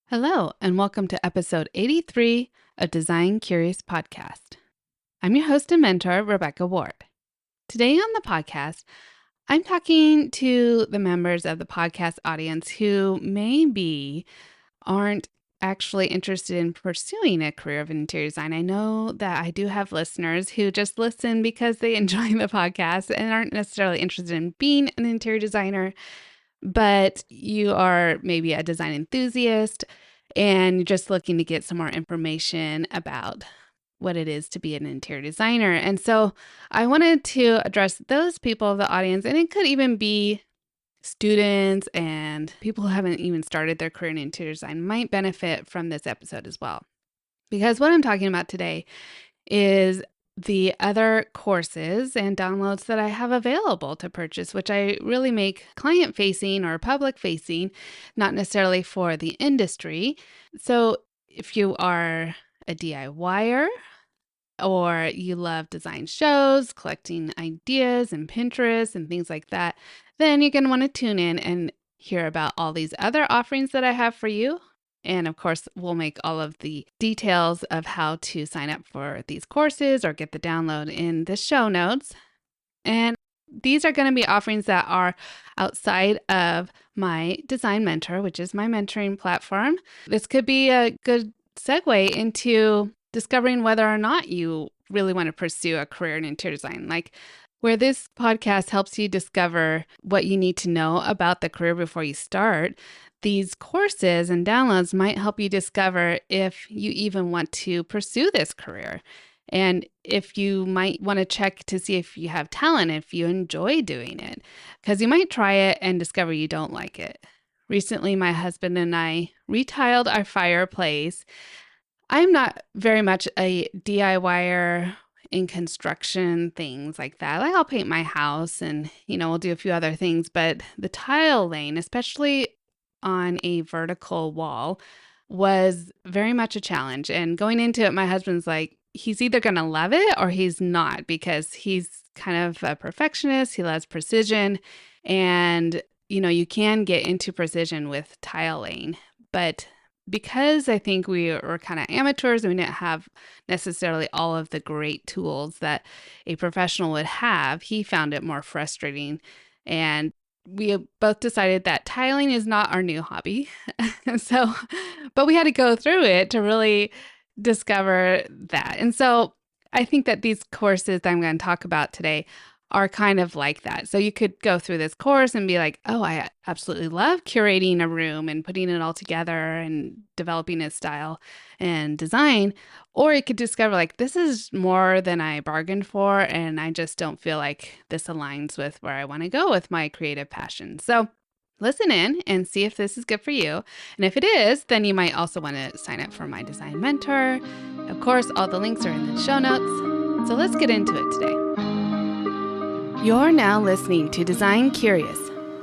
Hello, and welcome to episode 83 of Design Curious Podcast. I'm your host and mentor, Rebecca Ward. Today on the podcast, I'm talking to the members of the podcast audience who maybe aren't actually interested in pursuing a career of interior design. I know that I do have listeners who just listen because they enjoy the podcast and aren't necessarily interested in being an interior designer, but you are maybe a design enthusiast and you're just looking to get some more information about what it is to be an interior designer. And so I wanted to address those people of the audience, and it could even be students and people who haven't even started their career in interior design might benefit from this episode as well. Because what I'm talking about today is the other courses and downloads that I have available to purchase, which I really make client facing or public facing, not necessarily for the industry. So if you are a DIYer or you love design shows, collecting ideas and Pinterest and things like that, then you're going to want to tune in and hear about all these other offerings that I have for you. And of course, we'll make all of the details of how to sign up for these courses or get the download in the show notes. And these are going to be offerings that are outside of my Design Mentor, which is my mentoring platform. This could be a good segue into discovering whether or not you really want to pursue a career in interior design. Like where this podcast helps you discover what you need to know about the career before you start, these courses and downloads might help you discover if you even want to pursue this career. And if you might want to check to see if you have talent, if you enjoy doing it, because you might try it and discover you don't like it. Recently, my husband and I retiled our fireplace. I'm not very much a DIYer in construction, things like that. Like I'll paint my house and, we'll do a few other things, but the tile laying, especially on a vertical wall, was very much a challenge. And going into it, my husband's like, he's either going to love it or he's not, because he's kind of a perfectionist. He loves precision. And, you can get into precision with tile laying. But because I think we were kind of amateurs and we didn't have necessarily all of the great tools that a professional would have, he found it more frustrating. And we both decided that tiling is not our new hobby. But we had to go through it to really discover that. And so I think that these courses that I'm going to talk about today are kind of like that. So you could go through this course and be like, oh, I absolutely love curating a room and putting it all together and developing a style and design. Or you could discover like, this is more than I bargained for, and I just don't feel like this aligns with where I want to go with my creative passion. So listen in and see if this is good for you. And if it is, then you might also want to sign up for my Design Mentor. Of course, all the links are in the show notes. So let's get into it today. You're now listening to Design Curious,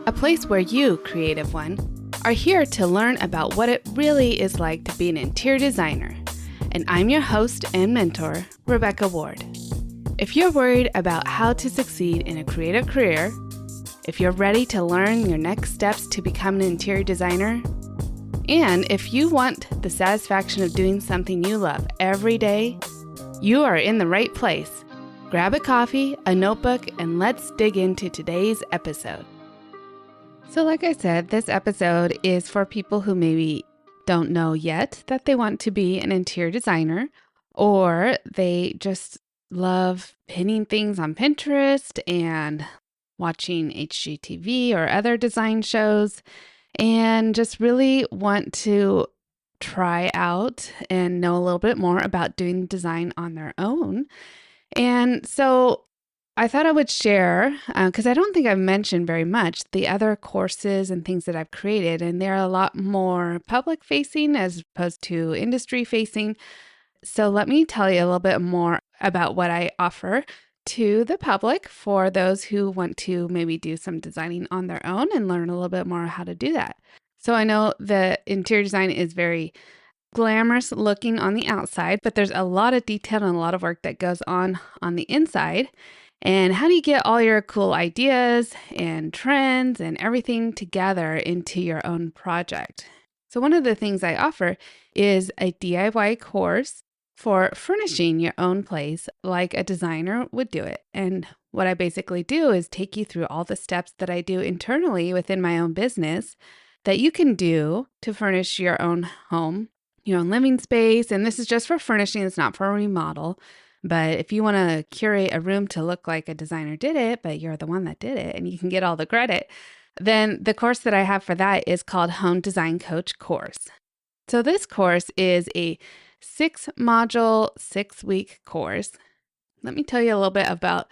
a place where you, creative one, are here to learn about what it really is like to be an interior designer. And I'm your host and mentor, Rebecca Ward. If you're worried about how to succeed in a creative career, if you're ready to learn your next steps to become an interior designer, and if you want the satisfaction of doing something you love every day, you are in the right place. Grab a coffee, a notebook, and let's dig into today's episode. So like I said, this episode is for people who maybe don't know yet that they want to be an interior designer, or they just love pinning things on Pinterest and watching HGTV or other design shows, and just really want to try out and know a little bit more about doing design on their own. And so I thought I would share, because I don't think I've mentioned very much, the other courses and things that I've created, and they're a lot more public facing as opposed to industry facing. So let me tell you a little bit more about what I offer to the public for those who want to maybe do some designing on their own and learn a little bit more how to do that. So I know the interior design is very glamorous looking on the outside, but there's a lot of detail and a lot of work that goes on the inside. And how do you get all your cool ideas and trends and everything together into your own project? So one of the things I offer is a DIY course for furnishing your own place like a designer would do it. And what I basically do is take you through all the steps that I do internally within my own business that you can do to furnish your own home, your own living space. And this is just for furnishing, it's not for a remodel. But if you want to curate a room to look like a designer did it, but you're the one that did it and you can get all the credit, then the course that I have for that is called Home Design Coach Course. So this course is a 6-module, 6-week course. Let me tell you a little bit about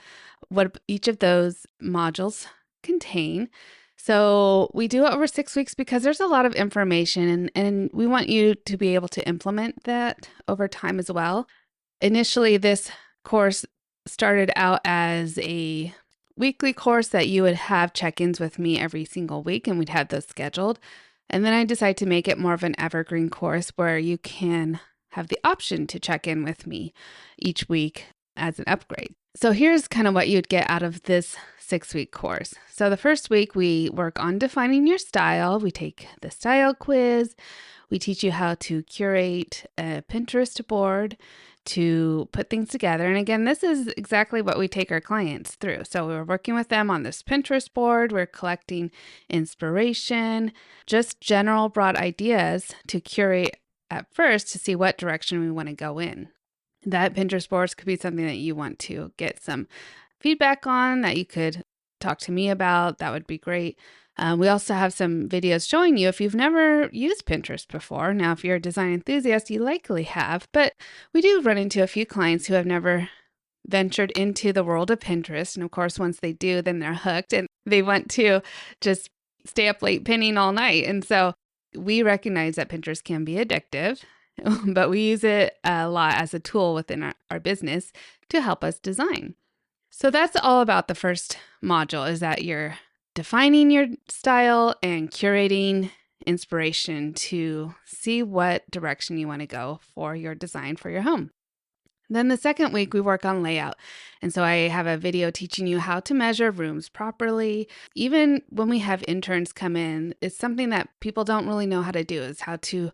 what each of those modules contain. So we do it over 6 weeks because there's a lot of information and we want you to be able to implement that over time as well. Initially, this course started out as a weekly course that you would have check-ins with me every single week, and we'd have those scheduled. And then I decided to make it more of an evergreen course where you can have the option to check in with me each week as an upgrade. So here's kind of what you'd get out of this 6-week course. So the first week, we work on defining your style. We take the style quiz. We teach you how to curate a Pinterest board to put things together. And again, this is exactly what we take our clients through. So we're working with them on this Pinterest board. We're collecting inspiration, just general broad ideas to curate at first to see what direction we want to go in. That Pinterest boards could be something that you want to get some feedback on that you could talk to me about. That would be great. We also have some videos showing you if you've never used Pinterest before. Now, if you're a design enthusiast, you likely have, but we do run into a few clients who have never ventured into the world of Pinterest. And of course, once they do, then they're hooked and they want to just stay up late pinning all night. And so we recognize that Pinterest can be addictive, but we use it a lot as a tool within our business to help us design. So that's all about the first module, is that you're defining your style and curating inspiration to see what direction you want to go for your design for your home. Then the second week, we work on layout. And so I have a video teaching you how to measure rooms properly. Even when we have interns come in, it's something that people don't really know how to do, is how to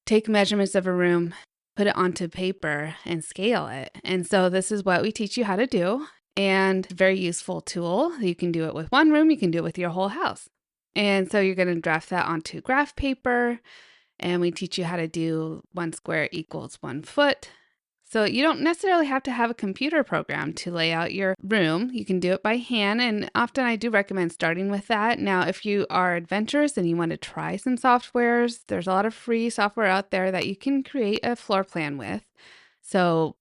take measurements of a room, put it onto paper, and scale it. And so this is what we teach you how to do. And very useful tool. You can do it with one room, you can do it with your whole house. And so you're going to draft that onto graph paper, and we teach you how to do 1 square equals 1 foot. So you don't necessarily have to have a computer program to lay out your room. You can do it by hand, and often I do recommend starting with that. Now, if you are adventurous and you want to try some softwares, there's a lot of free software out there that you can create a floor plan with. So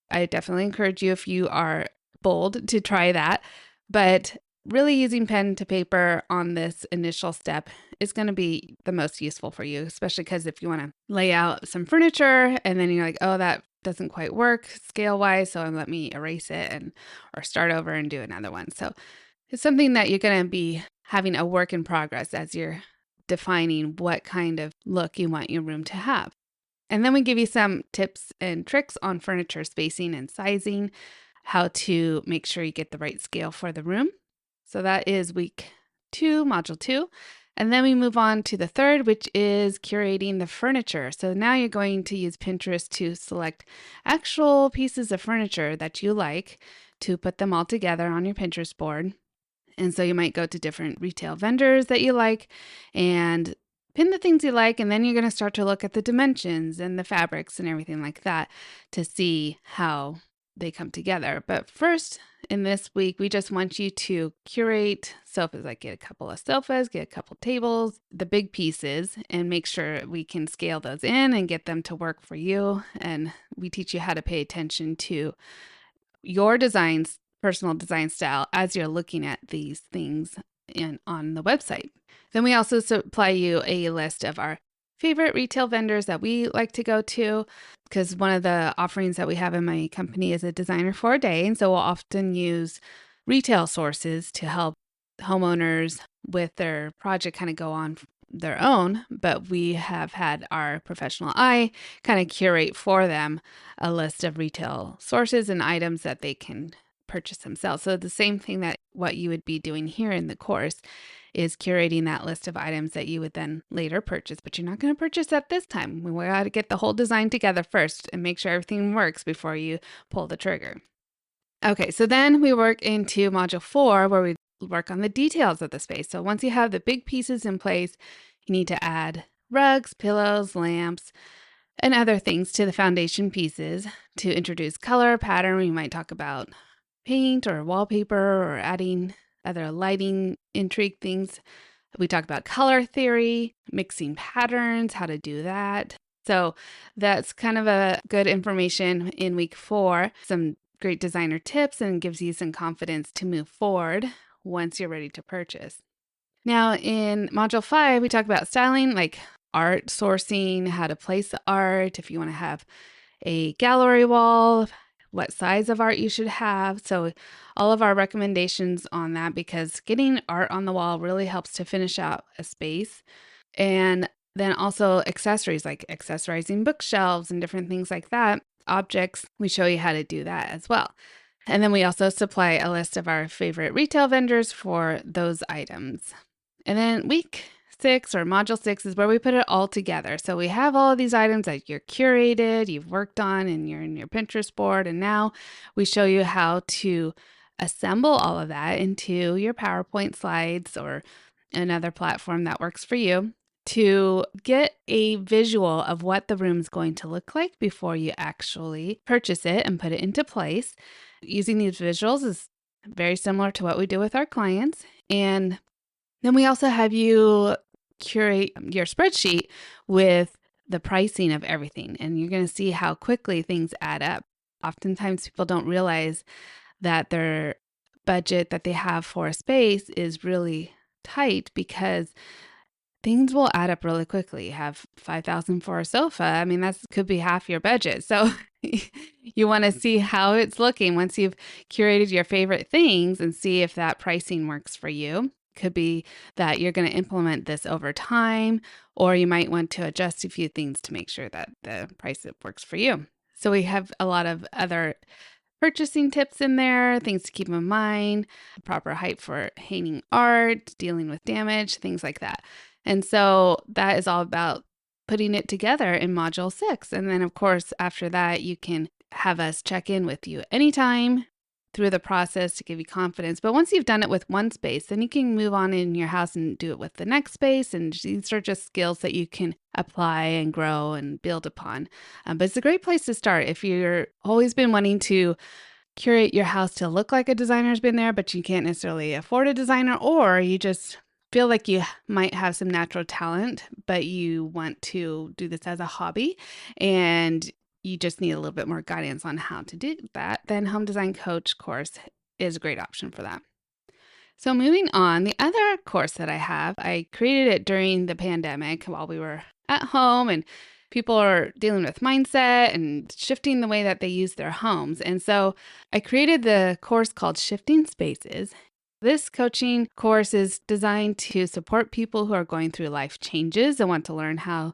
I definitely encourage you, if you are bold, to try that. But really using pen to paper on this initial step is going to be the most useful for you, especially because if you want to lay out some furniture and then you're like, oh, that doesn't quite work scale wise, so let me erase it or start over and do another one. So it's something that you're going to be having a work in progress as you're defining what kind of look you want your room to have. And then we give you some tips and tricks on furniture spacing and sizing, how to make sure you get the right scale for the room. So that is week 2, module 2. And then we move on to the third, which is curating the furniture. So now you're going to use Pinterest to select actual pieces of furniture that you like to put them all together on your Pinterest board. And so you might go to different retail vendors that you like and pin the things you like. And then you're going to start to look at the dimensions and the fabrics and everything like that to see how they come together. But first, in this week, we just want you to curate sofas, like get a couple of sofas, get a couple tables, the big pieces, and make sure we can scale those in and get them to work for you. And we teach you how to pay attention to your designs, personal design style, as you're looking at these things on the website. Then we also supply you a list of our favorite retail vendors that we like to go to, because one of the offerings that we have in my company is a designer for a day. And so we'll often use retail sources to help homeowners with their project kind of go on their own. But we have had our professional eye kind of curate for them a list of retail sources and items that they can purchase themselves. So the same thing that what you would be doing here in the course is curating that list of items that you would then later purchase, but you're not going to purchase at this time. We got to get the whole design together first and make sure everything works before you pull the trigger. Okay, so then we work into module 4 where we work on the details of the space. So once you have the big pieces in place, you need to add rugs, pillows, lamps, and other things to the foundation pieces to introduce color, pattern. We might talk about paint or wallpaper or adding other lighting intrigue things. We talk about color theory, mixing patterns, how to do that. So that's kind of a good information in week 4, some great designer tips, and gives you some confidence to move forward once you're ready to purchase. Now in module 5, we talk about styling, like art sourcing, how to place the art, if you want to have a gallery wall, what size of art you should have. So all of our recommendations on that, because getting art on the wall really helps to finish out a space. And then also accessories, like accessorizing bookshelves and different things like that. Objects, we show you how to do that as well. And then we also supply a list of our favorite retail vendors for those items. And then week 6 or module 6 is where we put it all together. So we have all of these items that you're curated, you've worked on, and you're in your Pinterest board. And now we show you how to assemble all of that into your PowerPoint slides or another platform that works for you to get a visual of what the room's going to look like before you actually purchase it and put it into place. Using these visuals is very similar to what we do with our clients. And then we also have you curate your spreadsheet with the pricing of everything, and you're going to see how quickly things add up. Oftentimes people don't realize that their budget that they have for a space is really tight because things will add up really quickly. You have $5,000 for a sofa. I mean, that could be half your budget. So you want to see how it's looking once you've curated your favorite things and see if that pricing works for you. Could be that you're going to implement this over time, or you might want to adjust a few things to make sure that the price works for you. So we have a lot of other purchasing tips in there, things to keep in mind, proper height for hanging art, dealing with damage, things like that. And so that is all about putting it together in module 6. And then of course, after that, you can have us check in with you anytime through the process to give you confidence. But once you've done it with one space, then you can move on in your house and do it with the next space. And these are just skills that you can apply and grow and build upon. But it's a great place to start if you're always been wanting to curate your house to look like a designer's been there, but you can't necessarily afford a designer, or you just feel like you might have some natural talent, but you want to do this as a hobby and you just need a little bit more guidance on how to do that, then Home Design Coach course is a great option for that. So moving on, the other course that I have, I created it during the pandemic while we were at home and people are dealing with mindset and shifting the way that they use their homes. And so I created the course called Shifting Spaces. This coaching course is designed to support people who are going through life changes and want to learn how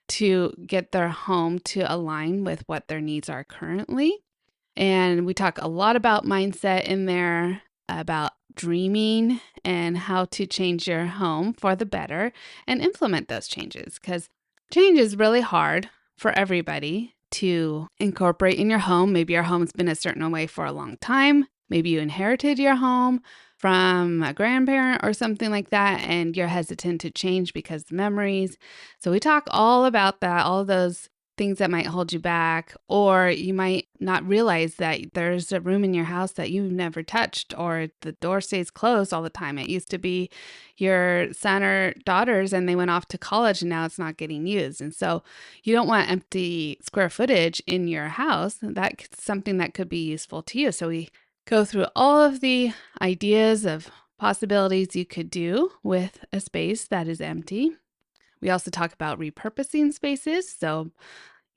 to get their home to align with what their needs are currently. And we talk a lot about mindset in there, about dreaming and how to change your home for the better and implement those changes, because change is really hard for everybody to incorporate in your home. Maybe your home's been a certain way for a long time. Maybe you inherited your home from a grandparent or something like that, and you're hesitant to change because of memories. So we talk all about that, all of those things that might hold you back, or you might not realize that there's a room in your house that you've never touched, or the door stays closed all the time. It used to be your son or daughters and they went off to college and now it's not getting used. And so you don't want empty square footage in your house. That's something that could be useful to you. So we go through all of the ideas of possibilities you could do with a space that is empty. We also talk about repurposing spaces. So,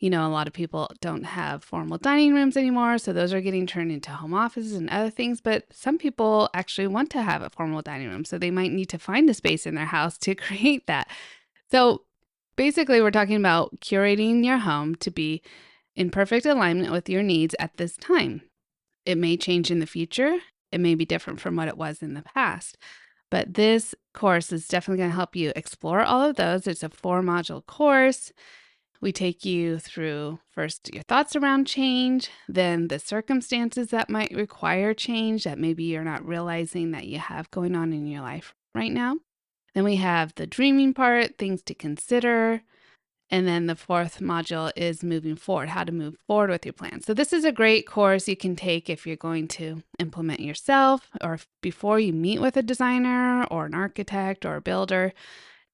a lot of people don't have formal dining rooms anymore. So those are getting turned into home offices and other things. But some people actually want to have a formal dining room. So they might need to find a space in their house to create that. So basically, we're talking about curating your home to be in perfect alignment with your needs at this time. It may change in the future. It may be different from what it was in the past. But this course is definitely going to help you explore all of those. It's a 4-module course. We take you through first your thoughts around change, then the circumstances that might require change that maybe you're not realizing that you have going on in your life right now. Then we have the dreaming part, things to consider. And then the 4th module is moving forward, how to move forward with your plan. So this is a great course you can take if you're going to implement yourself or before you meet with a designer or an architect or a builder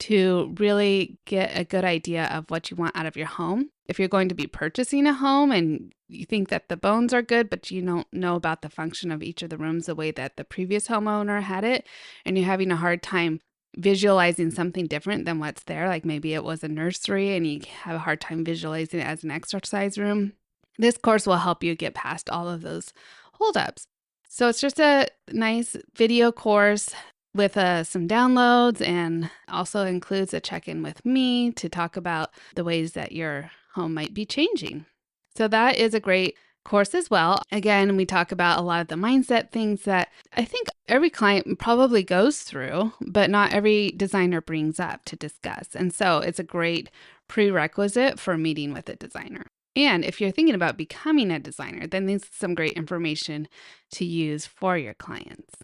to really get a good idea of what you want out of your home. If you're going to be purchasing a home and you think that the bones are good, but you don't know about the function of each of the rooms the way that the previous homeowner had it, and you're having a hard time visualizing something different than what's there, like maybe it was a nursery and you have a hard time visualizing it as an exercise room, this course will help you get past all of those holdups. So it's just a nice video course with some downloads, and also includes a check-in with me to talk about the ways that your home might be changing. So that is a great course as well. Again, we talk about a lot of the mindset things that I think every client probably goes through, but not every designer brings up to discuss. And so it's a great prerequisite for meeting with a designer. And if you're thinking about becoming a designer, then this is some great information to use for your clients.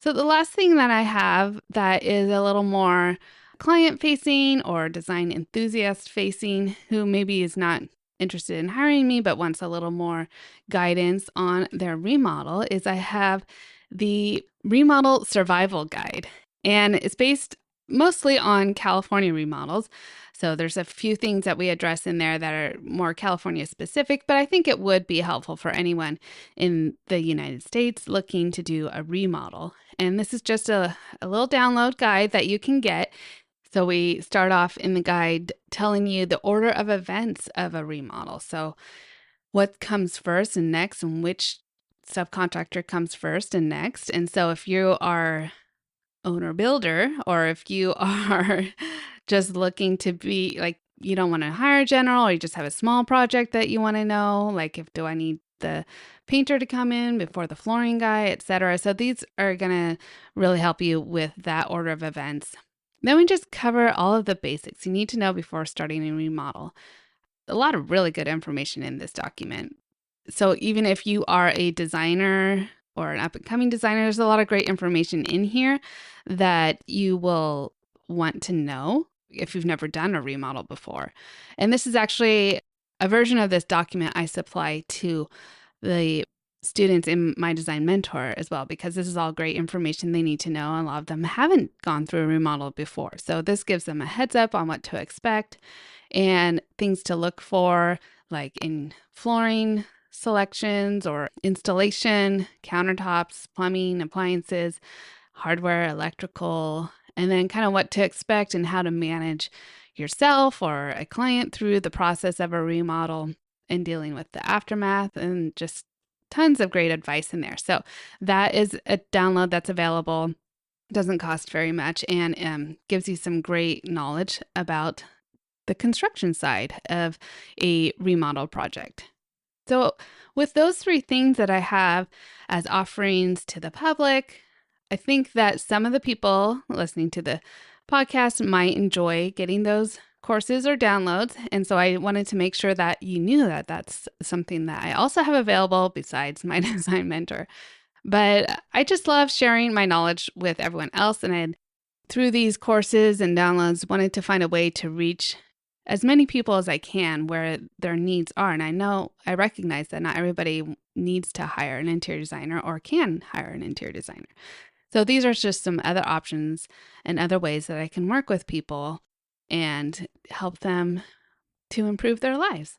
So the last thing that I have that is a little more client facing or design enthusiast facing, who maybe is not interested in hiring me but wants a little more guidance on their remodel, is I have the Remodel Survival Guide. And it's based mostly on California remodels. So there's a few things that we address in there that are more California specific, but I think it would be helpful for anyone in the United States looking to do a remodel. And this is just a little download guide that you can get. So we start off in the guide telling you the order of events of a remodel. So what comes first and next, and which subcontractor comes first and next. And so if you are owner builder, or if you are just looking to be like, you don't want to hire a general, or you just have a small project that you want to know, like if do I need the painter to come in before the flooring guy, etc. So these are going to really help you with that order of events. Then we just cover all of the basics you need to know before starting a remodel. A lot of really good information in this document. So even if you are a designer or an up-and-coming designer, there's a lot of great information in here that you will want to know if you've never done a remodel before. And this is actually a version of this document I supply to the students in my design mentor as well, because this is all great information they need to know. A lot of them haven't gone through a remodel before. So this gives them a heads up on what to expect and things to look for, like in flooring selections or installation, countertops, plumbing, appliances, hardware, electrical, and then kind of what to expect and how to manage yourself or a client through the process of a remodel and dealing with the aftermath, and just tons of great advice in there. So that is a download that's available. Doesn't cost very much, and gives you some great knowledge about the construction side of a remodel project. So with those 3 things that I have as offerings to the public, I think that some of the people listening to the podcast might enjoy getting those courses or downloads. And so I wanted to make sure that you knew that that's something that I also have available besides my design mentor. But I just love sharing my knowledge with everyone else. And I, through these courses and downloads, wanted to find a way to reach as many people as I can where their needs are. And I recognize that not everybody needs to hire an interior designer or can hire an interior designer. So these are just some other options and other ways that I can work with people and help them to improve their lives.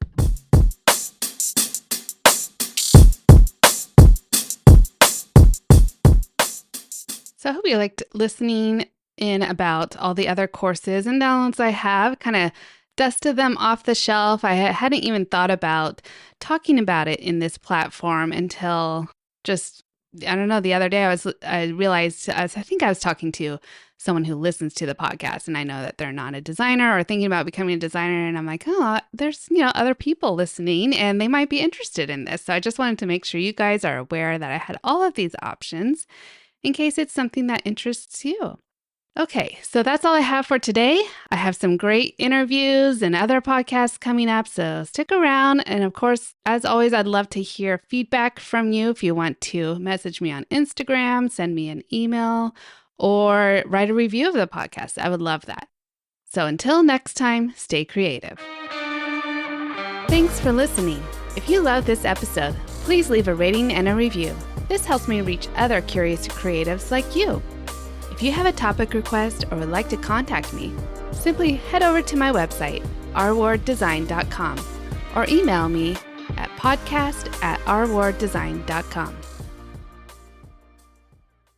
So I hope you liked listening in about all the other courses and downloads I have, kind of dusted them off the shelf. I hadn't even thought about talking about it in this platform until just I don't know, the other day I realized, I think I was talking to someone who listens to the podcast, and I know that they're not a designer or thinking about becoming a designer. And I'm like, oh, there's, other people listening and they might be interested in this. So I just wanted to make sure you guys are aware that I had all of these options in case it's something that interests you. Okay, so that's all I have for today. I have some great interviews and other podcasts coming up, so stick around. And of course, as always, I'd love to hear feedback from you. If you want to message me on Instagram, send me an email, or write a review of the podcast, I would love that. So until next time, stay creative. Thanks for listening. If you love this episode, please leave a rating and a review. This helps me reach other curious creatives like you. If you have a topic request or would like to contact me, simply head over to my website, rwarddesign.com, or email me at podcast@rwarddesign.com.